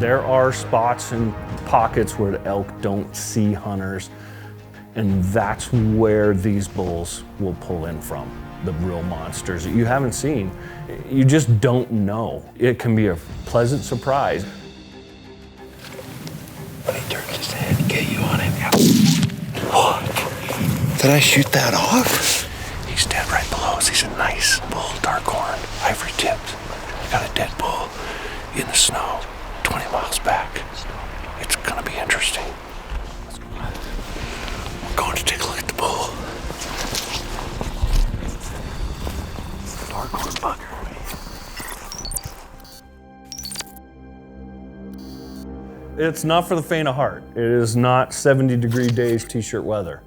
There are spots and pockets where the elk don't see hunters, and that's where these bulls will pull in from. The real monsters that you haven't seen. You just don't know. It can be a pleasant surprise. When he turns his head and get you on him, what? Did I shoot that off? He's dead right below us. He's a nice bull, dark horn, ivory tipped. I got a dead bull in the snow, 20 miles back. It's gonna be interesting. We're going to take a look at the bull. Dark horn bugger. It's not for the faint of heart. It is not 70-degree days, t-shirt weather.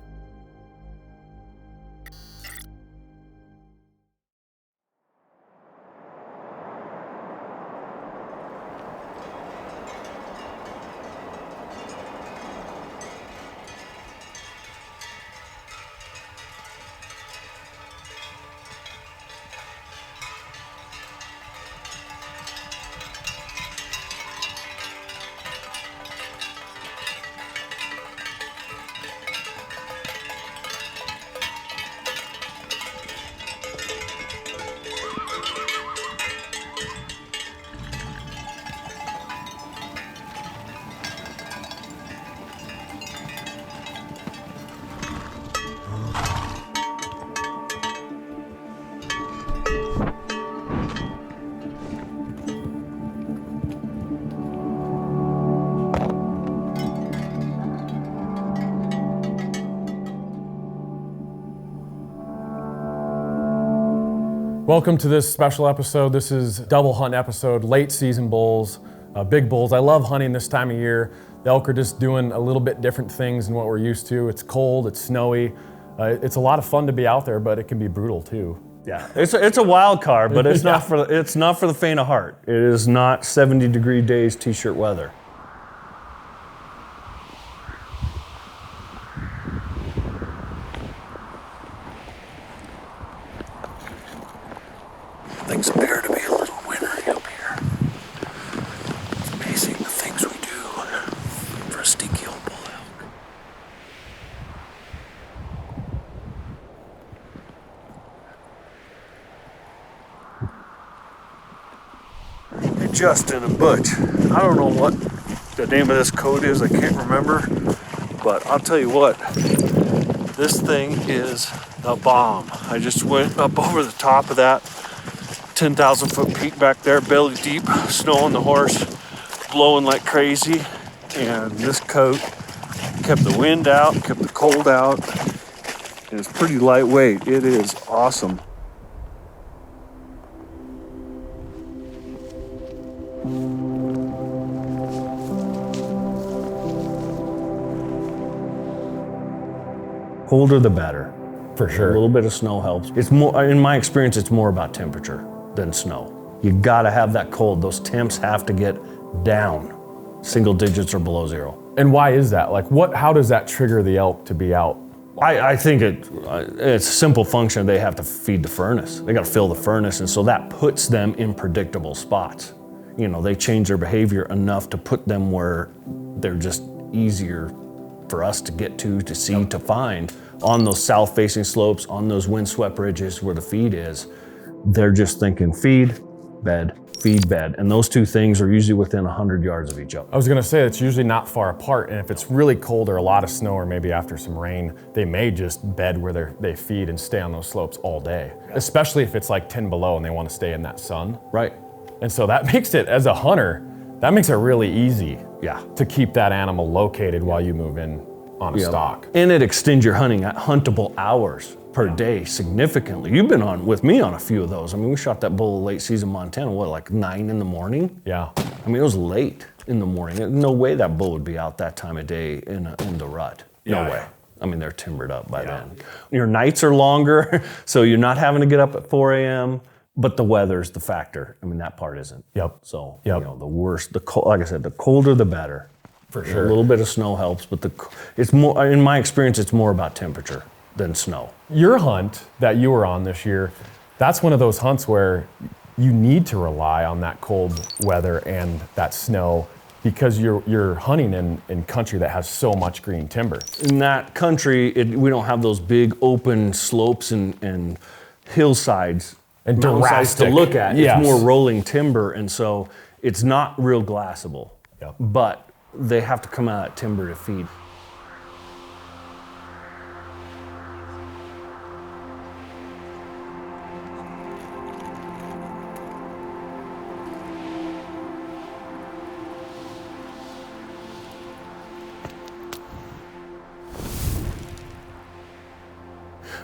Welcome to this special episode. This is double hunt episode, late season bulls, big bulls. I love hunting this time of year. The elk are just doing a little bit different things than what we're used to. It's cold, it's snowy. It's a lot of fun to be out there, but it can be brutal too. Yeah, it's a wild card, but it's not for the faint of heart. It is not 70-degree days, t-shirt weather. Things appear to be a little wintry up here. It's amazing the things we do for a stinky old bull elk. Hey, Justin and Butch, I don't know what the name of this code is, I can't remember, but I'll tell you what, this thing is a bomb. I just went up over the top of that 10,000 foot peak back there, belly deep, snow on the horse, blowing like crazy. And this coat kept the wind out, kept the cold out. And it's pretty lightweight. It is awesome. Colder the better. For sure. A little bit of snow helps. It's more, in my experience, it's more about temperature than snow. You gotta have that cold. Those temps have to get down, single digits or below zero. And why is that? Like, how does that trigger the elk to be out? I think it's a simple function. They have to feed the furnace. They gotta fill the furnace, and so that puts them in predictable spots. You know, they change their behavior enough to put them where they're just easier for us to get to see, to find. On those south-facing slopes, on those windswept ridges where the feed is, they're just thinking feed, bed, feed, bed. And those two things are usually within 100 yards of each other. I was gonna say, it's usually not far apart, and if it's really cold or a lot of snow or maybe after some rain, they may just bed where they feed and stay on those slopes all day, especially if it's like 10 below and they wanna stay in that sun. Right. And so that makes it, as a hunter, that makes it really easy to keep that animal located while you move in on a stock. And it extends your huntable hours per day significantly. You've been on with me on a few of those. I mean, we shot that bull late season Montana, like 9 in the morning? Yeah. I mean, it was late in the morning. No way that bull would be out that time of day in the rut. No way. I mean, they're timbered up by then. Your nights are longer, so you're not having to get up at 4 a.m., but the weather's the factor. I mean, that part isn't. So, you know, the worse, like I said, the colder the better. For sure. A little bit of snow helps, but it's more, in my experience, it's more about temperature than snow. Your hunt that you were on this year, that's one of those hunts where you need to rely on that cold weather and that snow because you're hunting in country that has so much green timber. In that country, we don't have those big open slopes and hillsides And mountainsides to drastic. look at. Yes. It's more rolling timber, and so it's not real glassable. Yep. But they have to come out of that timber to feed.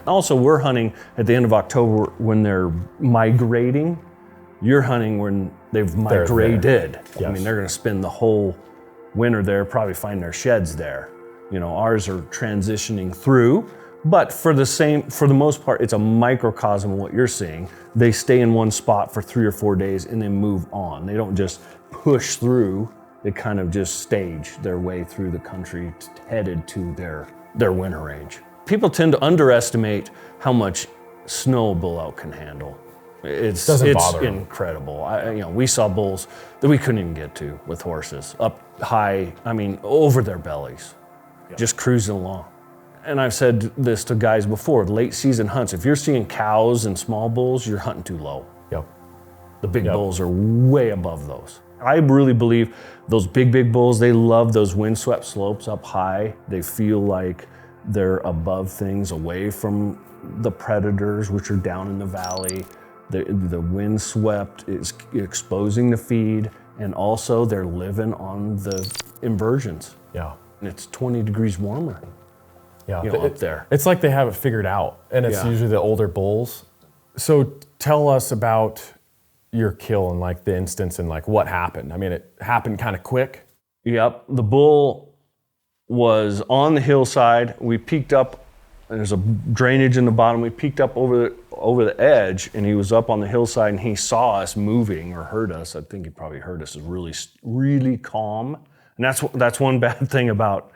Also, we're hunting at the end of October when they're migrating. You're hunting when they've migrated. I Yes. mean, they're going to spend the whole winter there, probably find their sheds there. You know, ours are transitioning through, but for the most part, it's a microcosm of what you're seeing. They stay in one spot for 3 or 4 days and then move on. They don't just push through. They kind of just stage their way through the country headed to their winter range. People tend to underestimate how much snow a bull elk can handle. It's bother 'em. incredible. We saw bulls that we couldn't even get to with horses up high. I mean, over their bellies, just cruising along. And I've said this to guys before: late season hunts. If you're seeing cows and small bulls, you're hunting too low. Yep. The big bulls are way above those. I really believe those big bulls, they love those windswept slopes up high. They feel like they're above things, away from the predators, which are down in the valley. The windswept is exposing the feed, and also they're living on the inversions. Yeah. And it's 20 degrees warmer, Yeah. up there. It's like they have it figured out, and it's Yeah. usually the older bulls. So tell us about your kill and like the instance and like what happened. I mean, it happened kind of quick. Yep, the bull was on the hillside. We peeked up, and there's a drainage in the bottom. We peeked up over the edge, and he was up on the hillside, and he saw us moving or heard us. I think he probably heard us. It was really calm, and that's one bad thing about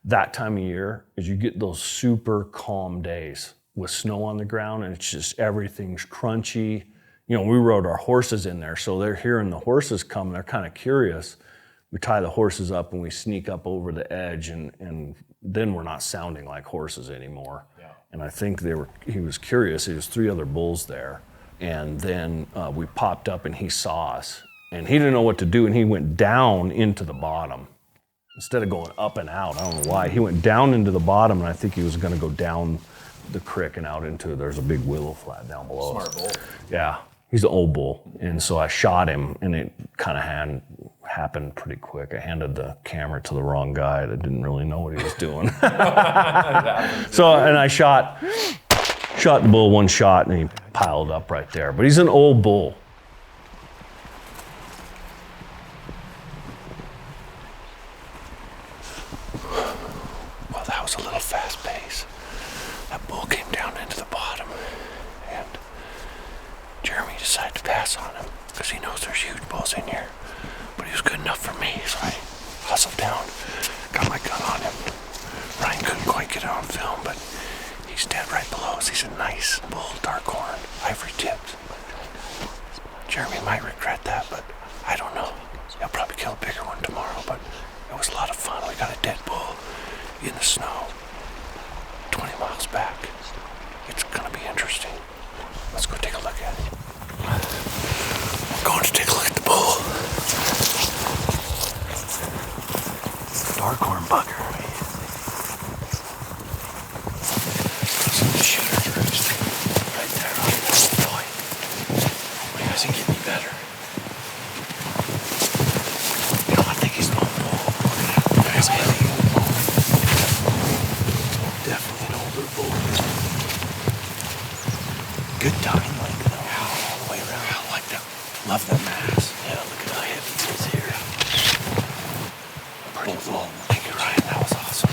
that time of year is you get those super calm days with snow on the ground, and it's just everything's crunchy. You know, we rode our horses in there, so they're hearing the horses come. They're kind of curious. We tie the horses up and we sneak up over the edge, and then we're not sounding like horses anymore. Yeah. And I think he was curious. There was 3 other bulls there. And then we popped up and he saw us. And he didn't know what to do, and he went down into the bottom. Instead of going up and out, I don't know why, he went down into the bottom, and I think he was gonna go down the creek and out there's a big willow flat down below us. Smart bull. Yeah, he's an old bull. And so I shot him, and it kind of happened pretty quick. I handed the camera to the wrong guy that didn't really know what he was doing. And I shot the bull one shot, and he piled up right there. But he's an old bull. Well, that was a little fast pace. That bull came down into the bottom, and Jeremy decided to pass on him because he knows there's huge bulls in here. But he was good enough for me, so I hustled down, got my gun on him. Ryan couldn't quite get it on film, but he's dead right below us. He's a nice bull, dark horn, ivory tipped. Jeremy might regret that, but I don't know. He'll probably kill a bigger one tomorrow, but it was a lot of fun. We got a dead bull in the snow, 20 miles back. It's gonna be interesting. Let's go take a look at it. We're going to take a look at the bull. Darkhorn bugger. The shooter's roosting right there on that point. He doesn't get any better. You know, I think he's an old bull. There's a heavy bull. Definitely an older bull. Good time length though. Yeah, all the way around. I like that. Love that mass. Yeah, look at how heavy he is here. Pretty full. Thank you, Ryan. That was awesome.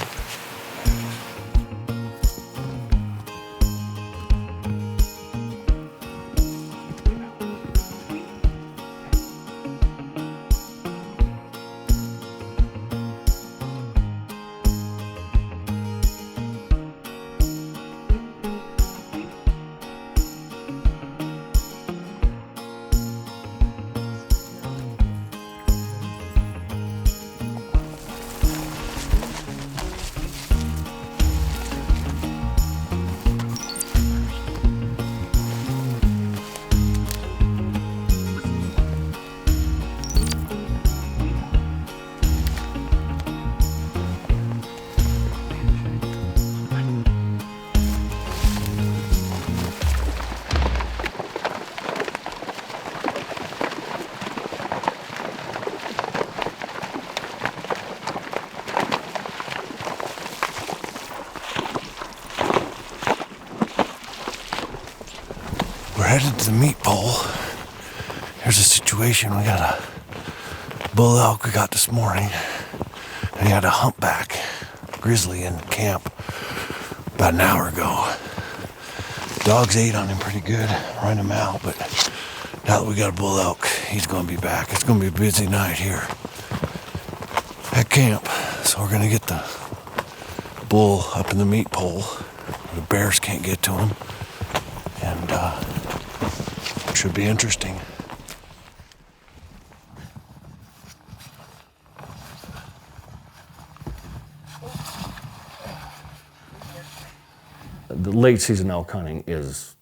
headed to the meat pole. Here's a situation. We got a bull elk we got this morning. And he had a humpback grizzly in camp about an hour ago. Dogs ate on him pretty good, run him out, but now that we got a bull elk, he's gonna be back. It's gonna be a busy night here at camp. So we're gonna get the bull up in the meat pole. The bears can't get to him. And it should be interesting. The late season elk hunting is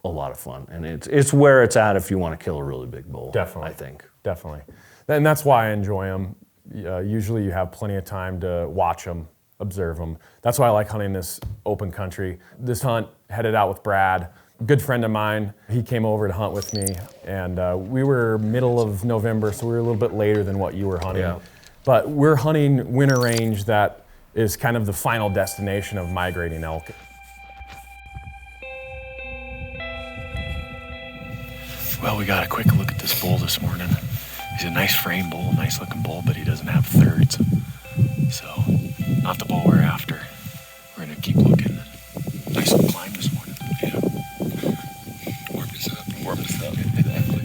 a lot of fun, and it's where it's at if you want to kill a really big bull. Definitely, I think. Definitely, and that's why I enjoy them. Usually, you have plenty of time to watch them, observe them. That's why I like hunting this open country. This hunt headed out with Brad, a good friend of mine. He came over to hunt with me, and we were middle of November, so we were a little bit later than what you were hunting. Yeah. But we're hunting winter range that is kind of the final destination of migrating elk. Well, we got a quick look at this bull this morning. He's a nice frame bull, nice looking bull, but he doesn't have thirds. So, not the bull we're after. We're gonna keep looking. Nice little climb this morning. Yeah. Warmed us up. Warmed us up. Exactly.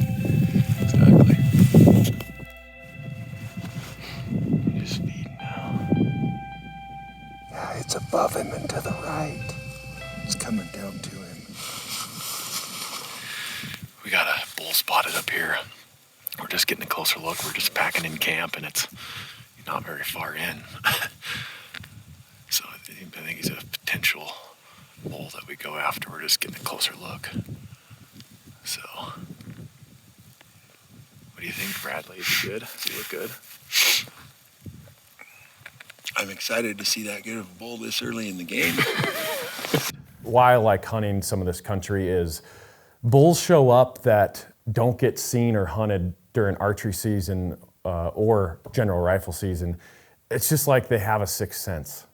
Just feeding now. Yeah, it's above him and to the right. It's coming down to him. We got a bull spotted up here. We're just getting a closer look. We're just packing in camp, and it's not very far in. So I think he's a potential bull that we go after. We're just getting a closer look. So, what do you think, Bradley? Is he good? Does he look good? I'm excited to see that good of a bull this early in the game. Why I like hunting some of this country is bulls show up that don't get seen or hunted during archery season or general rifle season. It's just like they have a sixth sense.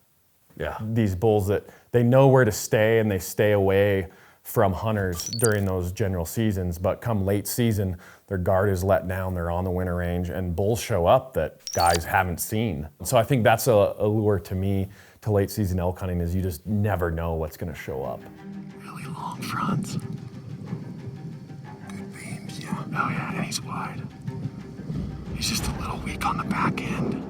Yeah. These bulls that they know where to stay, and they stay away from hunters during those general seasons, but come late season, their guard is let down, they're on the winter range, and bulls show up that guys haven't seen. So I think that's a lure to me to late season elk hunting, is you just never know what's gonna show up. Really long fronts. Good beams, yeah. Oh yeah, and he's wide. He's just a little weak on the back end.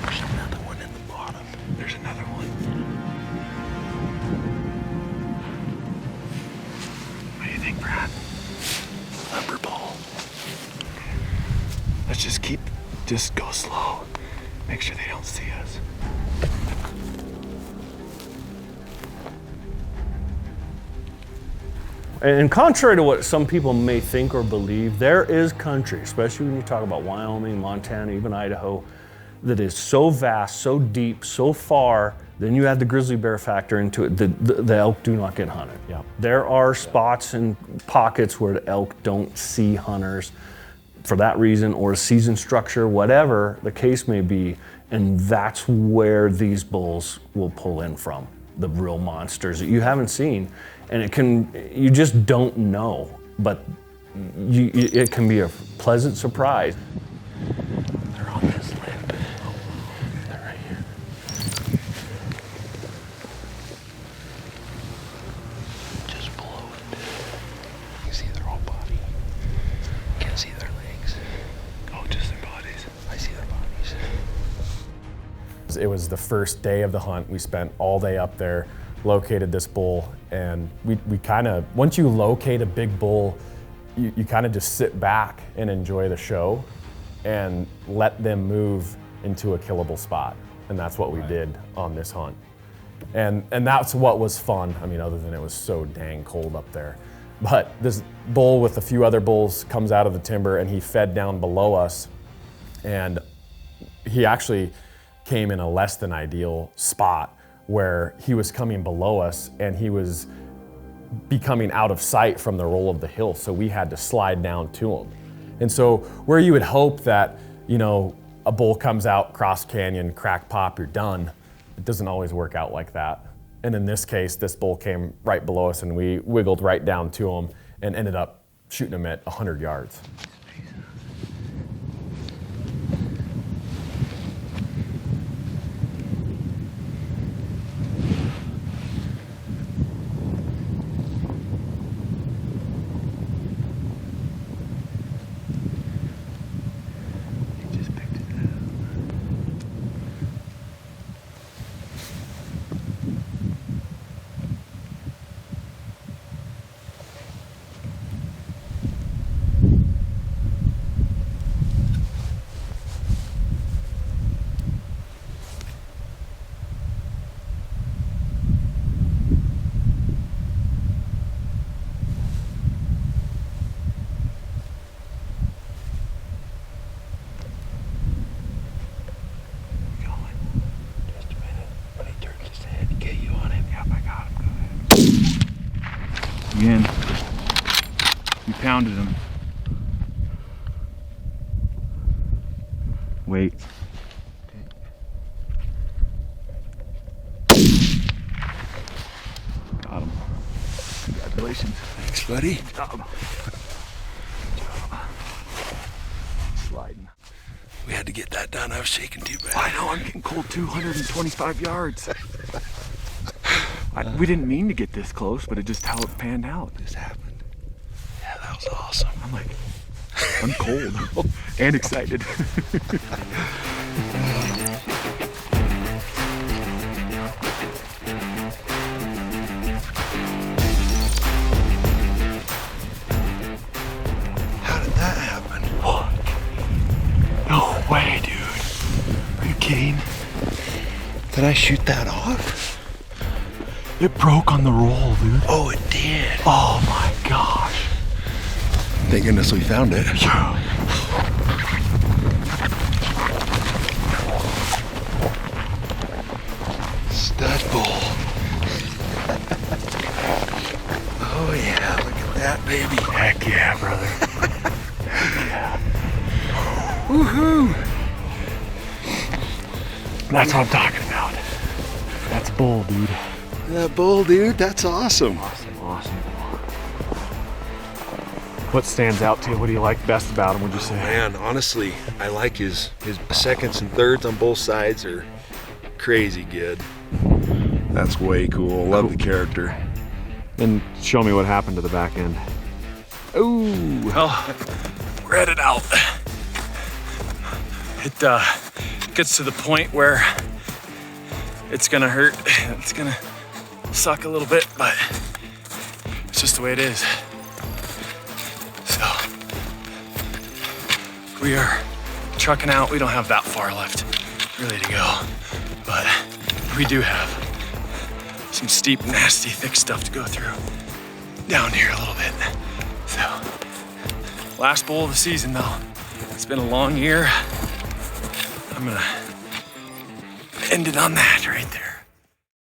There's another one in the bottom. There's another one. What do you think, Brad? Lumber bull. Let's just go slow. Make sure they don't see us. And contrary to what some people may think or believe, there is country, especially when you talk about Wyoming, Montana, even Idaho, that is so vast, so deep, so far. Then you add the grizzly bear factor into it. The elk do not get hunted. Yeah. There are spots and pockets where the elk don't see hunters for that reason, or a season structure, whatever the case may be. And that's where these bulls will pull in from, the real monsters that you haven't seen. And you just don't know, but it can be a pleasant surprise. They're on this limb. They're right here. Just below it. You see their whole body. Can't see their legs. Oh, just their bodies. I see their bodies. It was the first day of the hunt. We spent all day up there, located this bull, and we kind of, once you locate a big bull, you kind of just sit back and enjoy the show and let them move into a killable spot. And that's what we did on this hunt. And that's what was fun. I mean, other than it was so dang cold up there. But this bull with a few other bulls comes out of the timber, and he fed down below us, and he actually came in a less than ideal spot where he was coming below us, and he was becoming out of sight from the roll of the hill, so we had to slide down to them. And so where you would hope that, you know, a bull comes out, cross canyon, crack pop, you're done, it doesn't always work out like that. And in this case, this bull came right below us and we wiggled right down to him and ended up shooting him at 100 yards. Again, you pounded him. Wait. Got him. Congratulations. Thanks, buddy. Good job. Sliding. We had to get that done. I was shaking too bad. I know, I'm getting cold too. 125 yards. We didn't mean to get this close, but it just how it panned out. This happened. Yeah, that was awesome. I'm like, I'm cold and excited. How did that happen? What? No way, dude. Are you kidding? Did I shoot that off? It broke on the roll, dude. Oh, it did. Oh my gosh. Thank goodness we found it. Yeah. Stud bull. Oh yeah, look at that baby. Heck yeah, brother. Yeah. Woohoo! That's what I'm talking about. That's bull, dude. That bull, dude, that's awesome. Awesome. What stands out to you? What do you like best about him, would you say? Man, honestly, I like his seconds and thirds on both sides are crazy good. That's way cool. Love the character. And show me what happened to the back end. Ooh. Well, we're headed out. It gets to the point where it's gonna hurt. It's gonna suck a little bit, but it's just the way it is. So we are trucking out. We don't have that far left really to go, but we do have some steep, nasty, thick stuff to go through down here a little bit. So last bowl of the season though. It's been a long year. I'm gonna end it on that right there.